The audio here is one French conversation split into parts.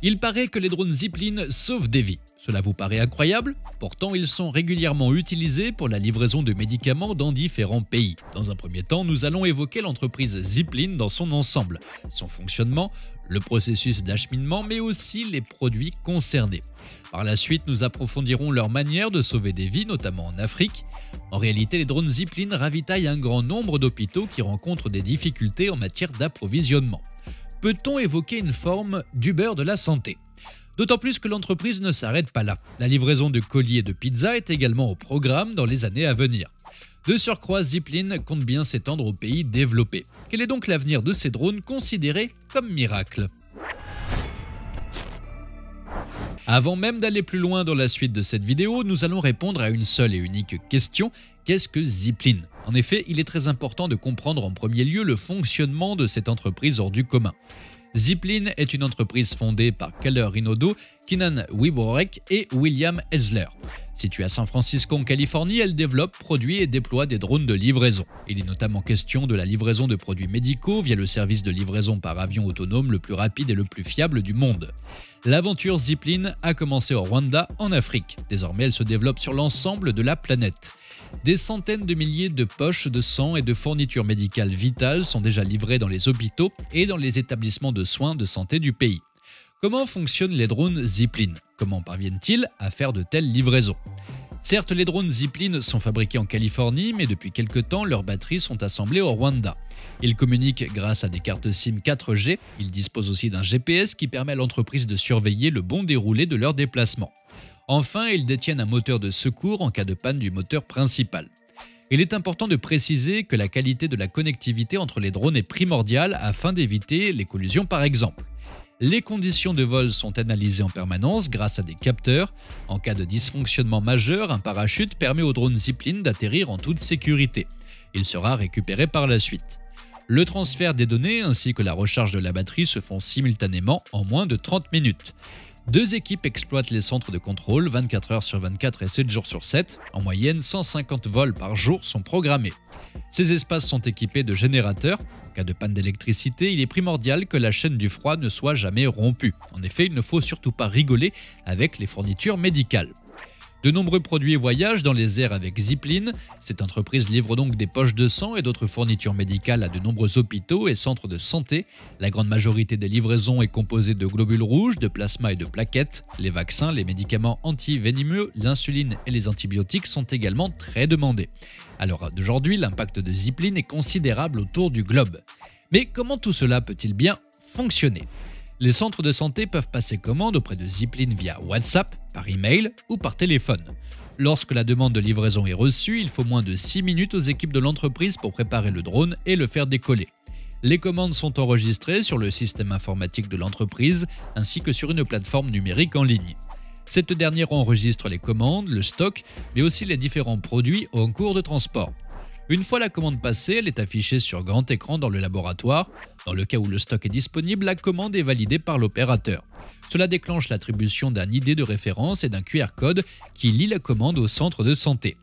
Il paraît que les drones Zipline sauvent des vies. Cela vous paraît incroyable? Pourtant, ils sont régulièrement utilisés pour la livraison de médicaments dans différents pays. Dans un premier temps, nous allons évoquer l'entreprise Zipline dans son ensemble, son fonctionnement, le processus d'acheminement, mais aussi les produits concernés. Par la suite, nous approfondirons leur manière de sauver des vies, notamment en Afrique. En réalité, les drones Zipline ravitaillent un grand nombre d'hôpitaux qui rencontrent des difficultés en matière d'approvisionnement. Peut-on évoquer une forme d'Uber de la santé? D'autant plus que l'entreprise ne s'arrête pas là. La livraison de colis et de pizzas est également au programme dans les années à venir. De surcroît, Zipline compte bien s'étendre aux pays développés. Quel est donc l'avenir de ces drones considérés comme miracles? Avant même d'aller plus loin dans la suite de cette vidéo, nous allons répondre à une seule et unique question. Qu'est-ce que Zipline? En effet, il est très important de comprendre en premier lieu le fonctionnement de cette entreprise hors du commun. Zipline est une entreprise fondée par Keller Inodo, Keenan Wiborek et William Elsler. Située à San Francisco en Californie, elle développe, produit et déploie des drones de livraison. Il est notamment question de la livraison de produits médicaux via le service de livraison par avion autonome le plus rapide et le plus fiable du monde. L'aventure Zipline a commencé au Rwanda, en Afrique. Désormais, elle se développe sur l'ensemble de la planète. Des centaines de milliers de poches de sang et de fournitures médicales vitales sont déjà livrées dans les hôpitaux et dans les établissements de soins de santé du pays. Comment fonctionnent les drones Zipline? Comment parviennent-ils à faire de telles livraisons? Certes, les drones Zipline sont fabriqués en Californie, mais depuis quelque temps, leurs batteries sont assemblées au Rwanda. Ils communiquent grâce à des cartes SIM 4G. Ils disposent aussi d'un GPS qui permet à l'entreprise de surveiller le bon déroulé de leur déplacement. Enfin, ils détiennent un moteur de secours en cas de panne du moteur principal. Il est important de préciser que la qualité de la connectivité entre les drones est primordiale afin d'éviter les collisions par exemple. Les conditions de vol sont analysées en permanence grâce à des capteurs. En cas de dysfonctionnement majeur, un parachute permet au drone Zipline d'atterrir en toute sécurité. Il sera récupéré par la suite. Le transfert des données ainsi que la recharge de la batterie se font simultanément en moins de 30 minutes. Deux équipes exploitent les centres de contrôle 24 heures sur 24 et 7 jours sur 7. En moyenne, 150 vols par jour sont programmés. Ces espaces sont équipés de générateurs. En cas de panne d'électricité, il est primordial que la chaîne du froid ne soit jamais rompue. En effet, il ne faut surtout pas rigoler avec les fournitures médicales. De nombreux produits voyagent dans les airs avec Zipline. Cette entreprise livre donc des poches de sang et d'autres fournitures médicales à de nombreux hôpitaux et centres de santé. La grande majorité des livraisons est composée de globules rouges, de plasma et de plaquettes. Les vaccins, les médicaments anti-venimeux, l'insuline et les antibiotiques sont également très demandés. À l'heure d'aujourd'hui, l'impact de Zipline est considérable autour du globe. Mais comment tout cela peut-il bien fonctionner? Les centres de santé peuvent passer commande auprès de Zipline via WhatsApp, par email ou par téléphone. Lorsque la demande de livraison est reçue, il faut moins de 6 minutes aux équipes de l'entreprise pour préparer le drone et le faire décoller. Les commandes sont enregistrées sur le système informatique de l'entreprise ainsi que sur une plateforme numérique en ligne. Cette dernière enregistre les commandes, le stock, mais aussi les différents produits en cours de transport. Une fois la commande passée, elle est affichée sur grand écran dans le laboratoire. Dans le cas où le stock est disponible, la commande est validée par l'opérateur. Cela déclenche l'attribution d'un ID de référence et d'un QR code qui lie la commande au centre de santé.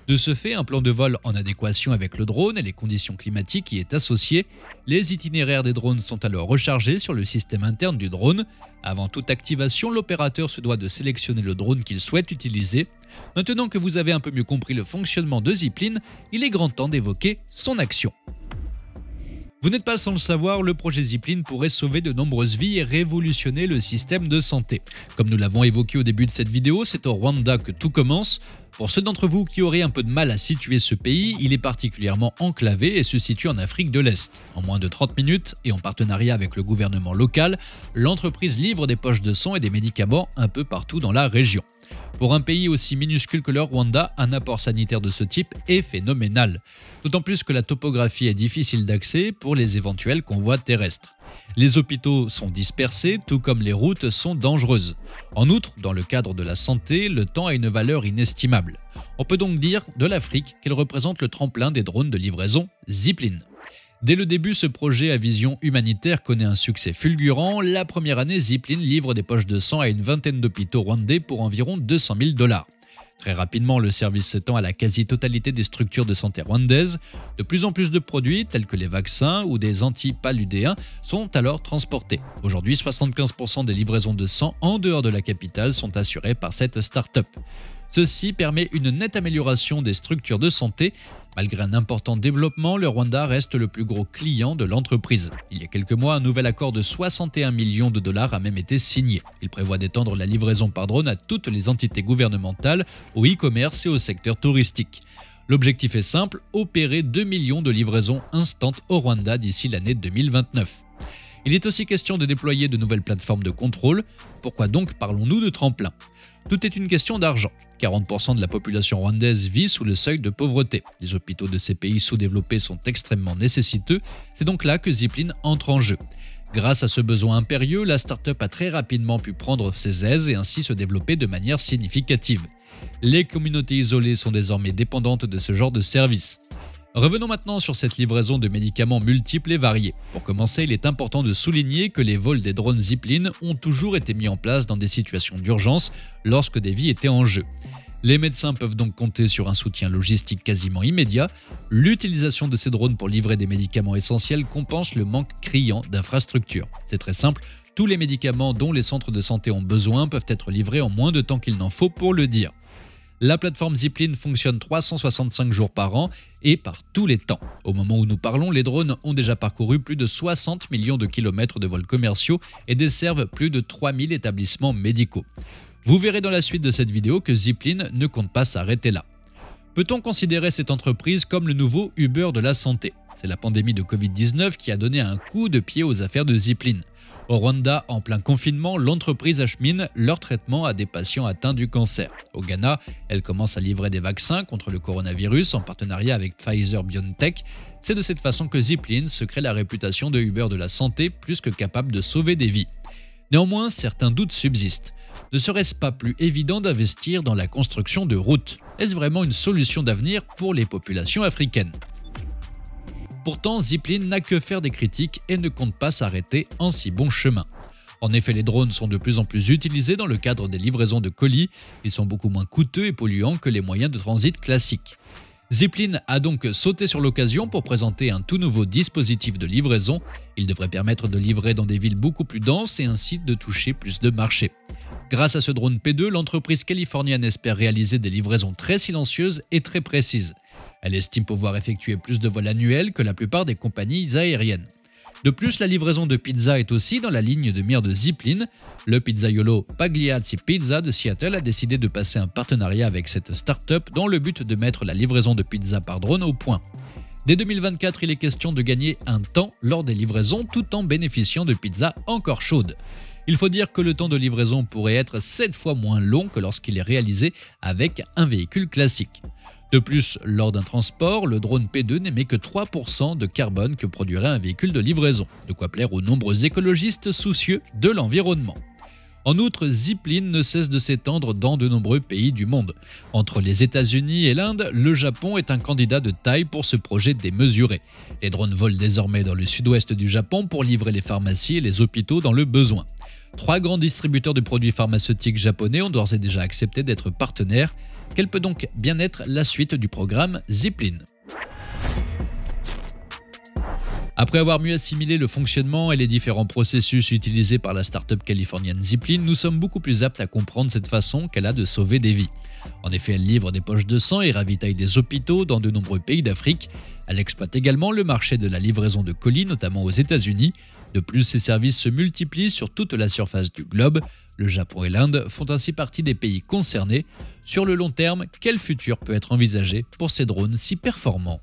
De ce fait, un plan de vol en adéquation avec le drone et les conditions climatiques y est associé. Les itinéraires des drones sont alors rechargés sur le système interne du drone. Avant toute activation, l'opérateur se doit de sélectionner le drone qu'il souhaite utiliser. Maintenant que vous avez un peu mieux compris le fonctionnement de Zipline, il est grand temps d'évoquer son action. Vous n'êtes pas sans le savoir, le projet Zipline pourrait sauver de nombreuses vies et révolutionner le système de santé. Comme nous l'avons évoqué au début de cette vidéo, c'est au Rwanda que tout commence. Pour ceux d'entre vous qui auraient un peu de mal à situer ce pays, il est particulièrement enclavé et se situe en Afrique de l'Est. En moins de 30 minutes et en partenariat avec le gouvernement local, l'entreprise livre des poches de sang et des médicaments un peu partout dans la région. Pour un pays aussi minuscule que le Rwanda, un apport sanitaire de ce type est phénoménal. D'autant plus que la topographie est difficile d'accès pour les éventuels convois terrestres. Les hôpitaux sont dispersés, tout comme les routes sont dangereuses. En outre, dans le cadre de la santé, le temps a une valeur inestimable. On peut donc dire de l'Afrique qu'elle représente le tremplin des drones de livraison Zipline. Dès le début, ce projet à vision humanitaire connaît un succès fulgurant. La première année, Zipline livre des poches de sang à une vingtaine d'hôpitaux rwandais pour environ 200 000 $. Très rapidement, le service s'étend à la quasi-totalité des structures de santé rwandaises. De plus en plus de produits, tels que les vaccins ou des antipaludéens, sont alors transportés. Aujourd'hui, 75% des livraisons de sang en dehors de la capitale sont assurées par cette start-up. Ceci permet une nette amélioration des structures de santé. Malgré un important développement, le Rwanda reste le plus gros client de l'entreprise. Il y a quelques mois, un nouvel accord de 61 millions de dollars a même été signé. Il prévoit d'étendre la livraison par drone à toutes les entités gouvernementales, au e-commerce et au secteur touristique. L'objectif est simple, opérer 2 millions de livraisons instantes au Rwanda d'ici l'année 2029. Il est aussi question de déployer de nouvelles plateformes de contrôle. Pourquoi donc parlons-nous de tremplin ? Tout est une question d'argent. 40% de la population rwandaise vit sous le seuil de pauvreté. Les hôpitaux de ces pays sous-développés sont extrêmement nécessiteux. C'est donc là que Zipline entre en jeu. Grâce à ce besoin impérieux, la start-up a très rapidement pu prendre ses aises et ainsi se développer de manière significative. Les communautés isolées sont désormais dépendantes de ce genre de service. Revenons maintenant sur cette livraison de médicaments multiples et variés. Pour commencer, il est important de souligner que les vols des drones Zipline ont toujours été mis en place dans des situations d'urgence lorsque des vies étaient en jeu. Les médecins peuvent donc compter sur un soutien logistique quasiment immédiat. L'utilisation de ces drones pour livrer des médicaments essentiels compense le manque criant d'infrastructures. C'est très simple, tous les médicaments dont les centres de santé ont besoin peuvent être livrés en moins de temps qu'il n'en faut pour le dire. La plateforme Zipline fonctionne 365 jours par an et par tous les temps. Au moment où nous parlons, les drones ont déjà parcouru plus de 60 millions de kilomètres de vols commerciaux et desservent plus de 3000 établissements médicaux. Vous verrez dans la suite de cette vidéo que Zipline ne compte pas s'arrêter là. Peut-on considérer cette entreprise comme le nouveau Uber de la santé ? C'est la pandémie de Covid-19 qui a donné un coup de pied aux affaires de Zipline. Au Rwanda, en plein confinement, l'entreprise achemine leur traitement à des patients atteints du cancer. Au Ghana, elle commence à livrer des vaccins contre le coronavirus en partenariat avec Pfizer-BioNTech. C'est de cette façon que Zipline se crée la réputation de Uber de la santé, plus que capable de sauver des vies. Néanmoins, certains doutes subsistent. Ne serait-ce pas plus évident d'investir dans la construction de routes ? Est-ce vraiment une solution d'avenir pour les populations africaines ? Pourtant, Zipline n'a que faire des critiques et ne compte pas s'arrêter en si bon chemin. En effet, les drones sont de plus en plus utilisés dans le cadre des livraisons de colis. Ils sont beaucoup moins coûteux et polluants que les moyens de transit classiques. Zipline a donc sauté sur l'occasion pour présenter un tout nouveau dispositif de livraison. Il devrait permettre de livrer dans des villes beaucoup plus denses et ainsi de toucher plus de marchés. Grâce à ce drone P2, l'entreprise californienne espère réaliser des livraisons très silencieuses et très précises. Elle estime pouvoir effectuer plus de vols annuels que la plupart des compagnies aériennes. De plus, la livraison de pizza est aussi dans la ligne de mire de Zipline. Le pizzaiolo Pagliazzi Pizza de Seattle a décidé de passer un partenariat avec cette start-up dans le but de mettre la livraison de pizza par drone au point. Dès 2024, il est question de gagner un temps lors des livraisons tout en bénéficiant de pizzas encore chaudes. Il faut dire que le temps de livraison pourrait être 7 fois moins long que lorsqu'il est réalisé avec un véhicule classique. De plus, lors d'un transport, le drone P2 n'émet que 3% de carbone que produirait un véhicule de livraison, de quoi plaire aux nombreux écologistes soucieux de l'environnement. En outre, Zipline ne cesse de s'étendre dans de nombreux pays du monde. Entre les États-Unis et l'Inde, le Japon est un candidat de taille pour ce projet démesuré. Les drones volent désormais dans le sud-ouest du Japon pour livrer les pharmacies et les hôpitaux dans le besoin. 3 grands distributeurs de produits pharmaceutiques japonais ont d'ores et déjà accepté d'être partenaires. Quelle peut donc bien être la suite du programme Zipline ? Après avoir mieux assimilé le fonctionnement et les différents processus utilisés par la start-up californienne Zipline, nous sommes beaucoup plus aptes à comprendre cette façon qu'elle a de sauver des vies. En effet, elle livre des poches de sang et ravitaille des hôpitaux dans de nombreux pays d'Afrique. Elle exploite également le marché de la livraison de colis, notamment aux États-Unis. De plus, ses services se multiplient sur toute la surface du globe. Le Japon et l'Inde font ainsi partie des pays concernés. Sur le long terme, quel futur peut être envisagé pour ces drones si performants ?